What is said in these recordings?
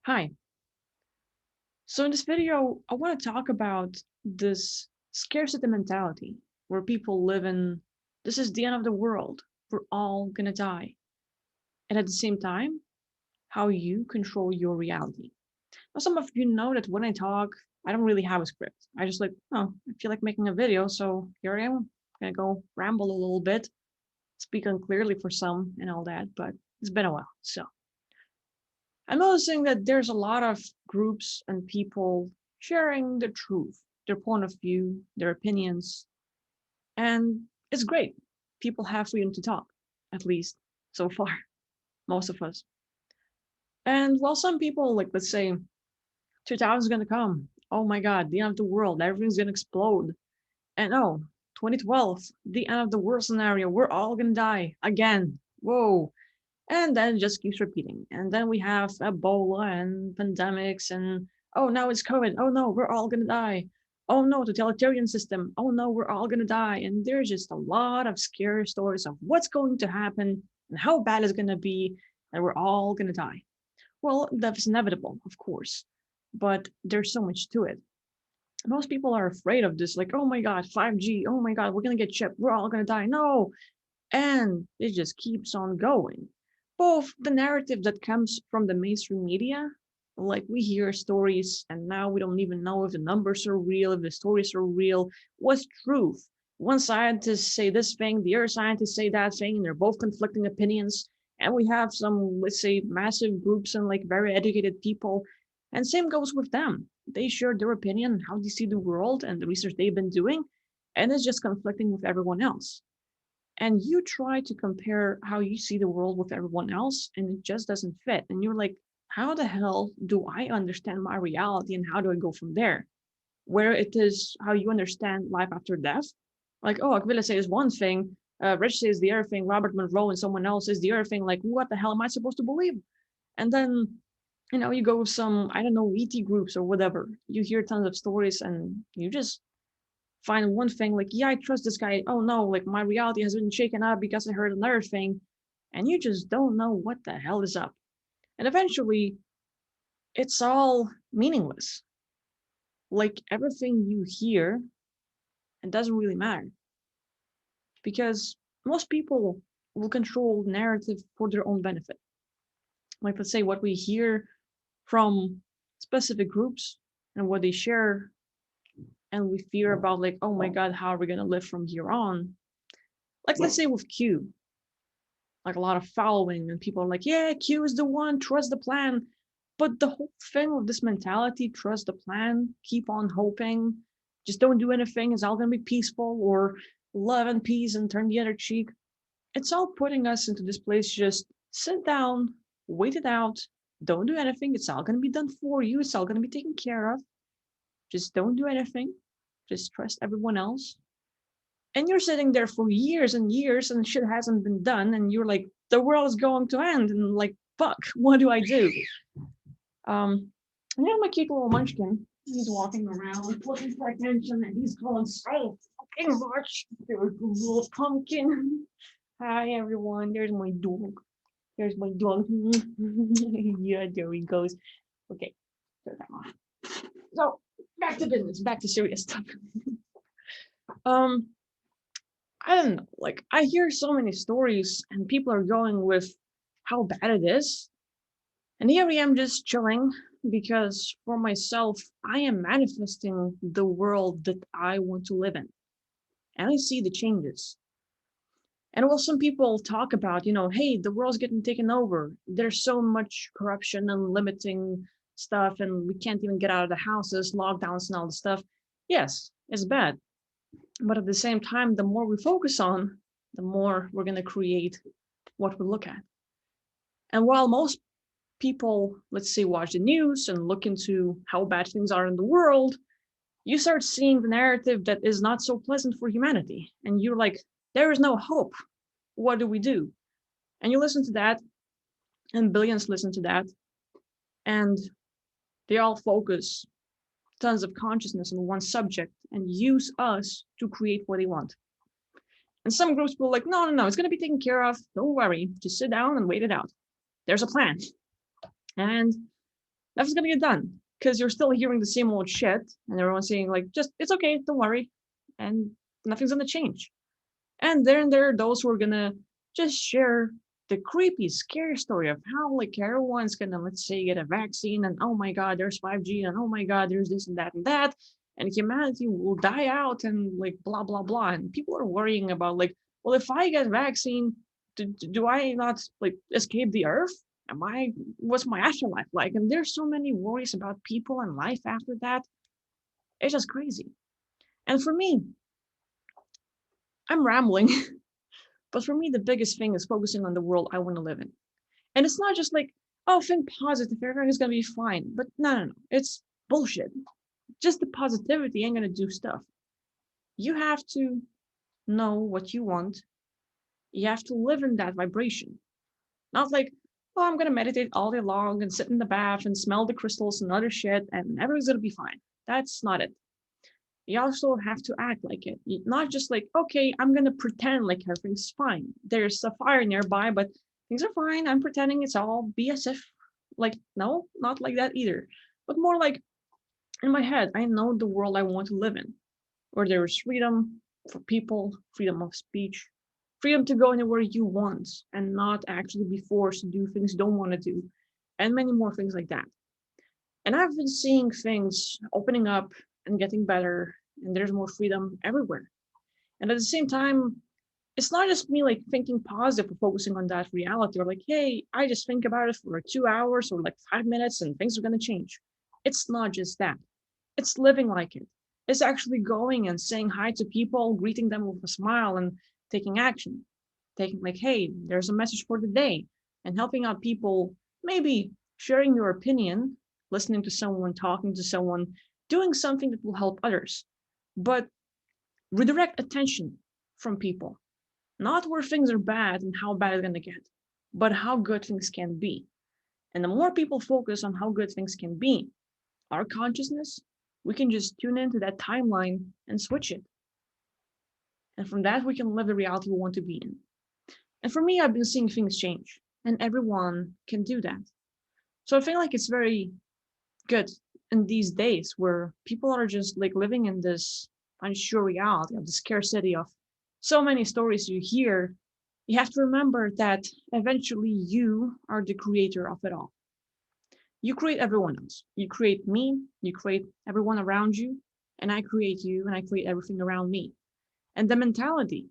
Hi. So in this video, I want to talk about this scarcity mentality where people live in this is the end of the world. We're all gonna die. And at the same time, how you control your reality. Now, some of you know that when I talk, I don't really have a script. I just like, oh, I feel like making a video, so here I am. I'm gonna go ramble a little bit, speak unclearly for some and all that, but it's been a while. So I'm noticing that there's a lot of groups and people sharing the truth, their point of view, their opinions, and it's great. People have freedom to talk, at least so far, most of us. And while some people, like, let's say, 2000 is gonna come. Oh my God, the end of the world, everything's gonna explode. And oh, 2012, the end of the world scenario, we're all gonna die again. Whoa. And then it just keeps repeating. And then we have Ebola and pandemics and oh now it's COVID. Oh no, we're all gonna die. Oh no, totalitarian system. Oh no, we're all gonna die. And there's just a lot of scary stories of what's going to happen and how bad it's gonna be, and we're all gonna die. Well, that's inevitable, of course, but there's so much to it. Most people are afraid of this, like, oh my God, 5G. Oh my God, we're gonna get chipped. We're all gonna die. No, and it just keeps on going. Both the narrative that comes from the mainstream media, like we hear stories and now we don't even know if the numbers are real, if the stories are real, what's truth. One scientist say this thing, the other scientists say that thing, and they're both conflicting opinions. And we have some, let's say, massive groups and like very educated people. And same goes with them. They share their opinion, how they see the world and the research they've been doing, and it's just conflicting with everyone else, and you try to compare how you see the world with everyone else and it just doesn't fit, and you're like, how the hell do I understand my reality and how do I go from there? Where it is how you understand life after death, like, oh, Aquila says one thing, Rich says the other thing, Robert Monroe and someone else says the other thing, like what the hell am I supposed to believe? And then you go with some, I don't know, ET groups or whatever, you hear tons of stories and you just find one thing like, yeah, I trust this guy. Oh no, like my reality has been shaken up because I heard another thing. And you just don't know what the hell is up. And eventually, it's all meaningless. Like everything you hear, it doesn't really matter because most people will control narrative for their own benefit. Like, let's say what we hear from specific groups and what they share, and we fear about, like, oh my God, how are we going to live from here on? Like, let's say with Q, like a lot of following and people are like, yeah, Q is the one, trust the plan. But the whole thing with this mentality, trust the plan, keep on hoping, just don't do anything, it's all gonna be peaceful, or love and peace and turn the other cheek. It's all putting us into this place, just sit down, wait it out, don't do anything, it's all gonna be done for you, it's all gonna be taken care of. Just don't do anything. Just trust everyone else, and you're sitting there for years and years and shit hasn't been done, and you're like, the world is going to end, and like, fuck, what do I do? And now my cute little munchkin, he's walking around looking for attention, and he's going so fucking much. There's a little pumpkin. Hi everyone, there's my dog. There's my dog. Yeah, there he goes. Okay, turn that off. So back to business, back to serious stuff. um I don't know. Like, I hear so many stories, and people are going with how bad it is. And here I am just chilling because for myself, I am manifesting the world that I want to live in. And I see the changes. And while some people talk about, hey, the world's getting taken over, there's so much corruption and limiting stuff, and we can't even get out of the houses, lockdowns, and all the stuff. Yes, it's bad. But at the same time, the more we focus on, the more we're going to create what we look at. And while most people, let's say, watch the news and look into how bad things are in the world, you start seeing the narrative that is not so pleasant for humanity. And you're like, there is no hope. What do we do? And you listen to that, and billions listen to that, and they all focus tons of consciousness on one subject and use us to create what they want. And some groups will like, no, no, no, it's going to be taken care of. Don't worry. Just sit down and wait it out. There's a plan. And nothing's gonna get done because you're still hearing the same old shit and everyone's saying like, just it's okay, don't worry, and nothing's gonna change. And then there are those who are gonna just share the creepy, scary story of how like everyone's gonna, let's say, get a vaccine, and oh my god, there's 5G, and oh my god, there's this and that and that, and humanity will die out, and like blah blah blah. And people are worrying about like, well, if I get vaccine, do I not like escape the earth? Am I, what's my afterlife like? And there's so many worries about people and life after that. It's just crazy. And for me, I'm rambling. But for me, the biggest thing is focusing on the world I want to live in. And it's not just like, oh, think positive, everything is going to be fine. But no. It's bullshit. Just the positivity ain't going to do stuff. You have to know what you want. You have to live in that vibration. Not like, oh, I'm going to meditate all day long and sit in the bath and smell the crystals and other shit and everything's going to be fine. That's not it. You also have to act like it. Not just like, okay, I'm going to pretend like everything's fine. There's a fire nearby, but things are fine. I'm pretending it's all BSF. Like, no, not like that either. But more like in my head, I know the world I want to live in, where there is freedom for people, freedom of speech, freedom to go anywhere you want and not actually be forced to do things you don't want to do, and many more things like that. And I've been seeing things opening up and getting better, and there's more freedom everywhere. And at the same time, it's not just me like thinking positive or focusing on that reality or like, hey, I just think about it for like 2 hours or like 5 minutes and things are going to change. It's not just that. It's living like it. It's actually going and saying hi to people, greeting them with a smile and taking action. Taking like, hey, there's a message for the day and helping out people, maybe sharing your opinion, listening to someone, talking to someone, doing something that will help others. But redirect attention from people, not where things are bad and how bad it's going to get, but how good things can be. And the more people focus on how good things can be, our consciousness, we can just tune into that timeline and switch it. And from that, we can live the reality we want to be in. And for me, I've been seeing things change, and everyone can do that. So I feel like it's very good in these days where people are just like living in this unsure reality of the scarcity of so many stories you hear. You have to remember that eventually you are the creator of it all. You create everyone else. You create me, you create everyone around you, and I create you, and I create everything around me. And the mentality,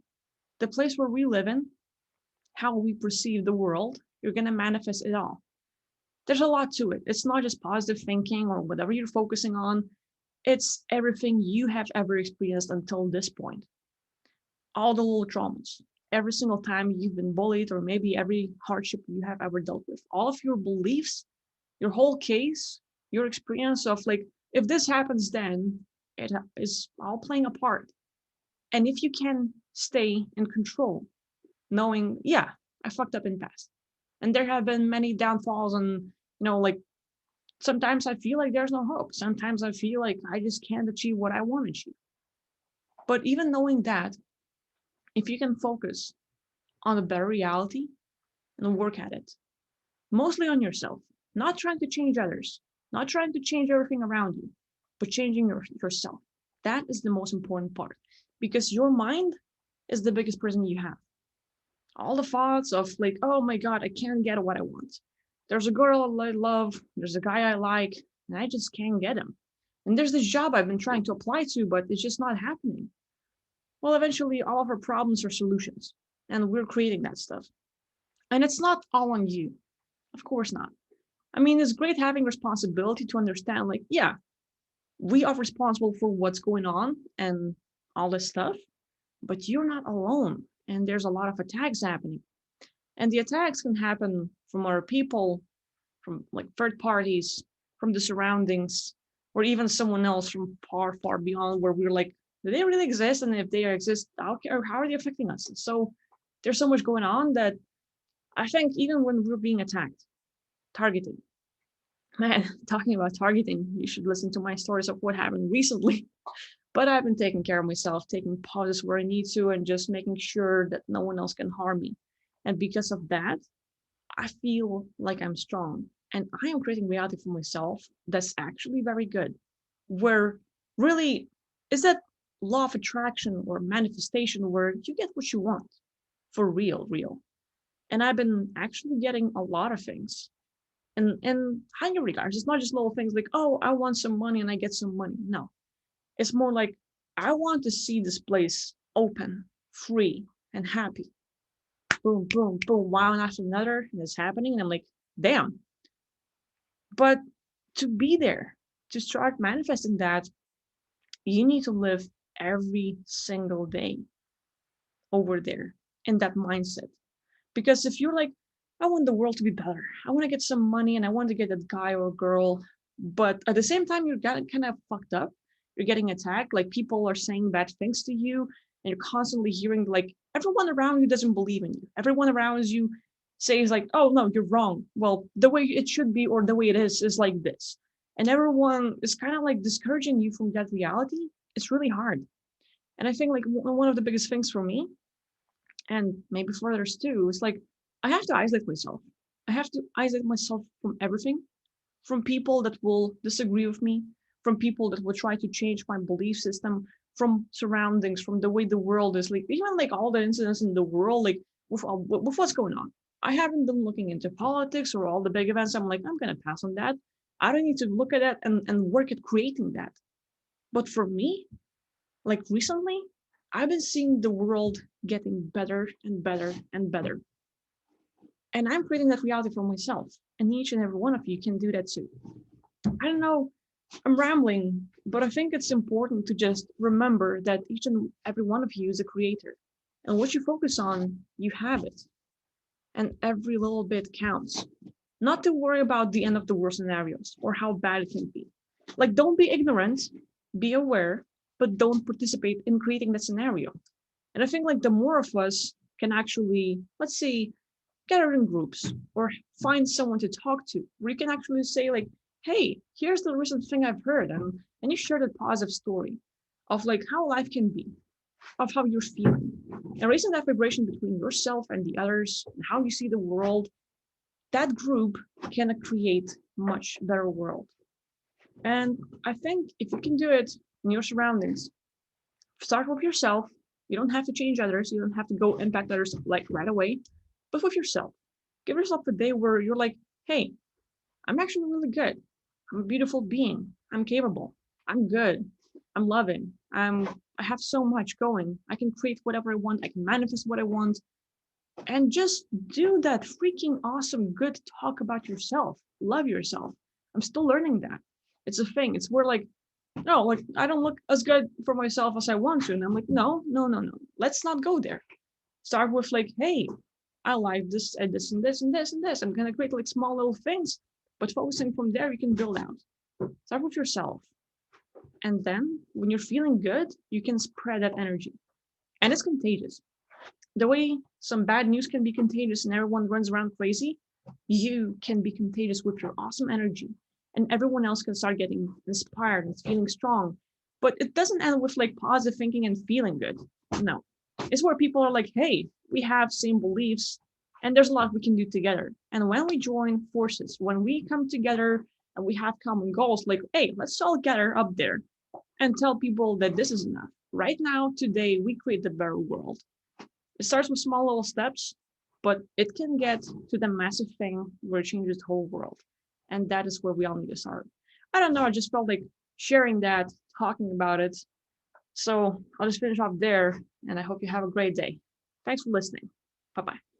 the place where we live in, how we perceive the world, you're going to manifest it all. There's a lot to it. It's not just positive thinking or whatever you're focusing on. It's everything you have ever experienced until this point. All the little traumas, every single time you've been bullied, or maybe every hardship you have ever dealt with, all of your beliefs, your whole case, your experience of like, if this happens, then it is all playing a part. And if you can stay in control, knowing, yeah, I fucked up in the past. And there have been many downfalls and, like sometimes I feel like there's no hope. Sometimes I feel like I just can't achieve what I want to achieve. But even knowing that, if you can focus on a better reality and work at it, mostly on yourself, not trying to change others, not trying to change everything around you, but changing yourself. That is the most important part because your mind is the biggest prison you have. All the thoughts of like, oh my God, I can't get what I want. There's a girl I love, there's a guy I like, and I just can't get him. And there's this job I've been trying to apply to, but it's just not happening. Well, eventually, all of our problems are solutions, and we're creating that stuff. And it's not all on you. Of course not. I mean, it's great having responsibility to understand, like, yeah, we are responsible for what's going on and all this stuff, but you're not alone. And there's a lot of attacks happening. And the attacks can happen from other people, from like third parties, from the surroundings, or even someone else from far, far beyond where we're like, do they really exist? And if they exist, how are they affecting us? So there's so much going on that I think even when we're being attacked, targeted, man, talking about targeting, you should listen to my stories of what happened recently. But I've been taking care of myself, taking pauses where I need to, and just making sure that no one else can harm me. And because of that, I feel like I'm strong And I am creating reality for myself that's actually very good. Where really is that law of attraction or manifestation where you get what you want for real, real. And I've been actually getting a lot of things. And in higher regards, it's not just little things like, oh, I want some money and I get some money. No, it's more like I want to see this place open, free, and happy. Boom, boom, boom, one after another, and it's happening. And I'm like, damn. But to be there, to start manifesting that, you need to live every single day over there in that mindset. Because if you're like, I want the world to be better, I want to get some money and I want to get that guy or girl, but at the same time, you're kind of fucked up. You're getting attacked. Like people are saying bad things to you, and you're constantly hearing like everyone around you doesn't believe in you. Everyone around you says like, oh no, you're wrong. Well, the way it should be or the way it is like this. And everyone is kind of like discouraging you from that reality. It's really hard. And I think like one of the biggest things for me, and maybe for others too, is like I have to isolate myself. I have to isolate myself from everything, from people that will disagree with me, from people that will try to change my belief system, from surroundings, from the way the world is, like even like all the incidents in the world, like with what's going on. I haven't been looking into politics or all the big events. I'm like, I'm gonna pass on that. I don't need to look at that and work at creating that. But for me, like recently, I've been seeing the world getting better and better and better. And I'm creating that reality for myself. And each and every one of you can do that too. I don't know, I'm rambling, but I think it's important to just remember that each and every one of you is a creator. And what you focus on, you have it. And every little bit counts. Not to worry about the end of the world scenarios or how bad it can be. Like, don't be ignorant, be aware, but don't participate in creating that scenario. And I think like the more of us can actually, let's say, gather in groups or find someone to talk to where you can actually say like, hey, here's the recent thing I've heard, and you share that positive story of like how life can be, of how you're feeling, and raising that vibration between yourself and the others and how you see the world. That group can create much better world. And I think if you can do it in your surroundings, start with yourself. You don't have to change others. You don't have to go impact others like right away, but with yourself. Give yourself a day where you're like, hey, I'm actually really good. I'm a beautiful being. I'm capable. I'm good. I'm loving. I have so much going. I can create whatever I want. I can manifest what I want. And just do that freaking awesome good talk about yourself. Love yourself. I'm still learning that. It's a thing. It's where like, no, like I don't look as good for myself as I want to. And I'm like, no, no, no, no. Let's not go there. Start with like, hey, I like this and this and this and this and this. I'm gonna create like small little things, but focusing from there, you can build out. Start with yourself. And then when you're feeling good, you can spread that energy. And it's contagious. The way some bad news can be contagious and everyone runs around crazy, you can be contagious with your awesome energy. And everyone else can start getting inspired and feeling strong. But it doesn't end with like positive thinking and feeling good. No. It's where people are like, hey, we have same beliefs and there's a lot we can do together. And when we join forces, when we come together and we have common goals, like, hey, let's all gather up there and tell people that this is enough. Right now, today, we create a better world. It starts with small little steps, but it can get to the massive thing where it changes the whole world. And that is where we all need to start. I don't know, I just felt like sharing that, talking about it. So I'll just finish off there, and I hope you have a great day. Thanks for listening. Bye bye.